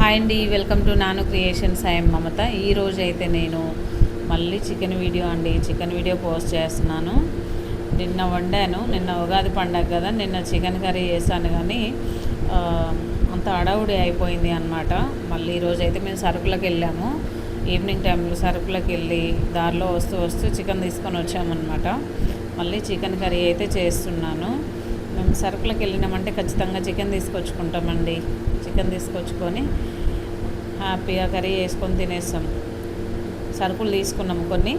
Hi అండి, welcome to నాను creations. I'm మమత. ఈరోజు అయితే నేను మళ్ళీ చికెన్ వీడియో పోస్ట్ చేస్తున్నాను. నిన్న వండాను, నిన్న ఉగాది పండగ కదా, నిన్న చికెన్ కర్రీ చేశాను, కానీ అంత అడవుడి అయిపోయింది అనమాట. మళ్ళీ ఈరోజు అయితే మేము సరుకులకు వెళ్ళాము. ఈవినింగ్ టైంలో సరుకులకు వెళ్ళి దారిలో వస్తూ చికెన్ తీసుకొని వచ్చామన్నమాట. మళ్ళీ చికెన్ కర్రీ అయితే చేస్తున్నాను. మేము సరుకులకు వెళ్ళినామంటే ఖచ్చితంగా చికెన్ తీసుకొచ్చుకుంటామండి. చికెన్ తీసుకొచ్చుకొని హ్యాపీగా కర్రీ వేసుకొని తినేస్తాం. సరుకులు తీసుకున్నాము కొన్ని,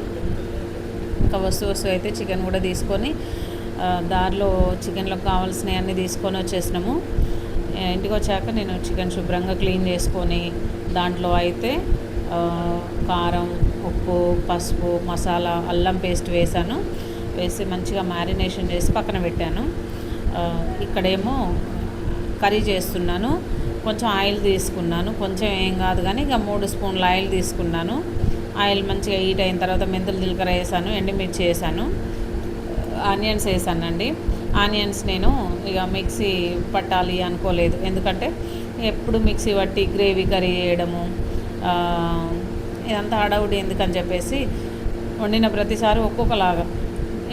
ఇంకా వస్తువు అయితే చికెన్ కూడా తీసుకొని దారిలో చికెన్లోకి కావాల్సినవి అన్నీ తీసుకొని వచ్చేసినాము. ఇంటికి వచ్చాక నేను చికెన్ శుభ్రంగా క్లీన్ చేసుకొని దాంట్లో అయితే కారం, ఉప్పు, పసుపు, మసాలా, అల్లం పేస్ట్ వేసి మంచిగా మ్యారినేషన్ చేసి పక్కన పెట్టాను. ఇక్కడేమో కర్రీ చేస్తున్నాను. కొంచెం ఆయిల్ తీసుకున్నాను, కొంచెం ఏం కాదు కానీ ఇక 3 స్పూన్ల ఆయిల్ తీసుకున్నాను. ఆయిల్ మంచిగా హీట్ అయిన తర్వాత మెంతులు, జీలకర్ర వేసాను, ఎండుమిర్చి వేసాను, ఆనియన్స్ వేసానండి. ఆనియన్స్ నేను ఇక మిక్సీ పట్టాలి అనుకోలేదు, ఎందుకంటే ఎప్పుడు మిక్సీ పట్టి గ్రేవీ కర్రీ చేయడము ఇదంతా హడావుడి ఎందుకని చెప్పేసి వండిన ప్రతిసారి ఒక్కొక్కలాగా,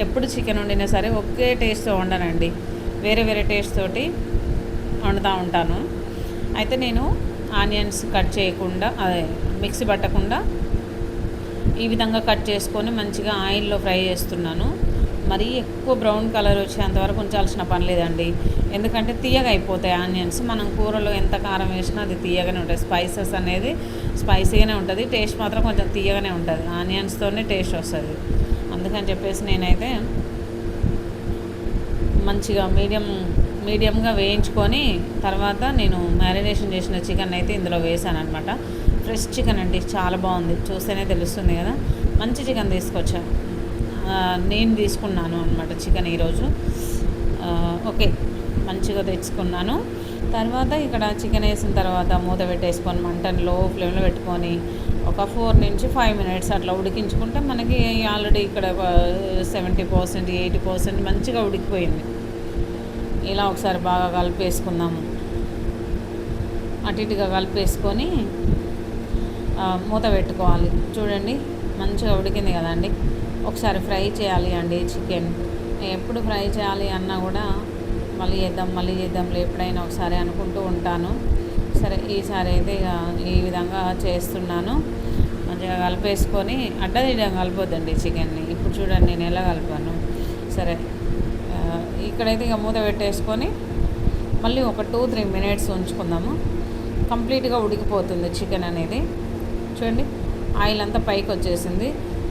ఎప్పుడు చికెన్ వండినా సరే ఒకే టేస్ట్తో వండనండి, వేరే టేస్ట్ తోటి వండుతూ ఉంటాను. అయితే నేను ఆనియన్స్ కట్ చేయకుండా, అదే మిక్సీ పట్టకుండా ఈ విధంగా కట్ చేసుకొని మంచిగా ఆయిల్లో ఫ్రై చేస్తున్నాను. మరీ ఎక్కువ బ్రౌన్ కలర్ వచ్చేంతవరకు ఉంచాల్సిన పని లేదండి, ఎందుకంటే తీయగా అయిపోతాయి ఆనియన్స్. మనం కూరలో ఎంత కారం వేసినా అది తీయగానే ఉంటుంది. స్పైసెస్ అనేది స్పైసీగానే ఉంటుంది, టేస్ట్ మాత్రం కొంచెం తీయగానే ఉంటుంది. ఆనియన్స్తోనే టేస్ట్ వస్తుంది. అందుకని చెప్పేసి నేనైతే మంచిగా మీడియంగా వేయించుకొని తర్వాత నేను మ్యారినేషన్ చేసిన చికెన్ అయితే ఇందులో వేసాను అనమాట. ఫ్రెష్ చికెన్ అండి, చాలా బాగుంది, చూస్తేనే తెలుస్తుంది కదా. మంచి చికెన్ తీసుకొచ్చా, నేను తీసుకున్నాను అనమాట చికెన్ ఈరోజు. ఓకే, మంచిగా తెచ్చుకున్నాను. తర్వాత ఇక్కడ చికెన్ వేసిన తర్వాత మూత పెట్టేసుకొని మంటను లో ఫ్లేమ్లో పెట్టుకొని ఒక 4 నుంచి 5 మినిట్స్ అట్లా ఉడికించుకుంటే మనకి ఆల్రెడీ ఇక్కడ 70%, 80% మంచిగా ఉడికిపోయింది. ఇలా ఒకసారి బాగా కలిపేసుకుందాము. అటు ఇటుగా కలిపేసుకొని మూత పెట్టుకోవాలి. చూడండి, మంచిగా ఉడికింది కదండి. ఒకసారి ఫ్రై చేయాలి అండి చికెన్. ఎప్పుడు ఫ్రై చేయాలి అన్నా కూడా మళ్ళీ చేద్దాంలే ఎప్పుడైనా ఒకసారి అనుకుంటూ ఉంటాను. సరే, ఈసారి అయితే ఇక ఈ విధంగా చేస్తున్నాను. మంచిగా కలిపేసుకొని అడ్డదిడ్డం కలిపొద్దండి చికెన్ని. ఇప్పుడు చూడండి నేను ఎలా కలిపాను. సరే, ఇక్కడైతే ఇక మూత పెట్టేసుకొని మళ్ళీ ఒక 2-3 మినిట్స్ ఉంచుకుందాము. కంప్లీట్గా ఉడికిపోతుంది చికెన్ అనేది. చూడండి, ఆయిల్ అంతా పైకి వచ్చేసింది.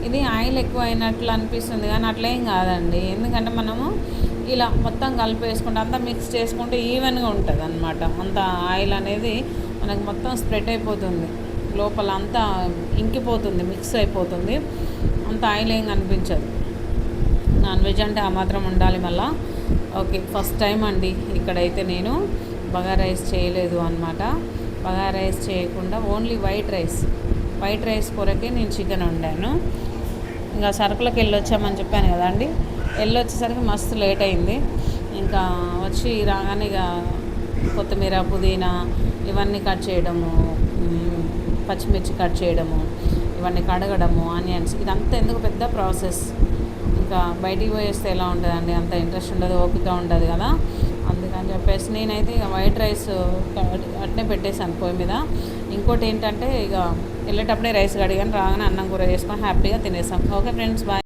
ఇది ఆయిల్ ఎక్కువ అయినట్లు అనిపిస్తుంది, కానీ అట్లేం కాదండి, ఎందుకంటే మనము ఇలా మొత్తం కలిపేసుకుంటే అంతా మిక్స్ చేసుకుంటే ఈవెన్గా ఉంటుంది అనమాట. అంత ఆయిల్ అనేది మనకు మొత్తం స్ప్రెడ్ అయిపోతుంది, లోపల అంతా ఇంకిపోతుంది, మిక్స్ అయిపోతుంది, అంత ఆయిల్ ఏం కనిపించదు. నాన్ వెజ్ అంటే ఆ మాత్రం ఉండాలి మళ్ళా. ఓకే, ఫస్ట్ టైం అండి ఇక్కడైతే నేను బగారా రైస్ చేయలేదు అనమాట. బగారా రైస్ చేయకుండా ఓన్లీ వైట్ రైస్ కొరకే నేను చికెన్ వండాను. ఇంకా సరుకులకు వెళ్ళొచ్చామని చెప్పాను కదా అండి, వెళ్ళొచ్చేసరికి మస్తు లేట్ అయింది. ఇంకా వచ్చి రాగానే ఇక కొత్తిమీర, పుదీనా ఇవన్నీ కట్ చేయడము, పచ్చిమిర్చి కట్ చేయడము, ఇవన్నీ కడగడము, ఆనియన్స్, ఇదంతా ఎందుకు పెద్ద ప్రాసెస్. ఇంకా బయటికి పోయేస్తే ఎలా ఉంటుందండి, అంత ఇంట్రెస్ట్ ఉండదు, ఓపిక ఉండదు కదా. అందుకని చెప్పేసి నేనైతే ఇక వైట్ రైస్ అట్నే పెట్టేసాను పొయ్యి మీద. ఇంకోటి ఏంటంటే ఇక వెళ్ళేటప్పుడే రైస్ కడిగాను, రాగానే అన్నం కూర చేసుకొని హ్యాపీగా తినేసాం. Okay friends, bye.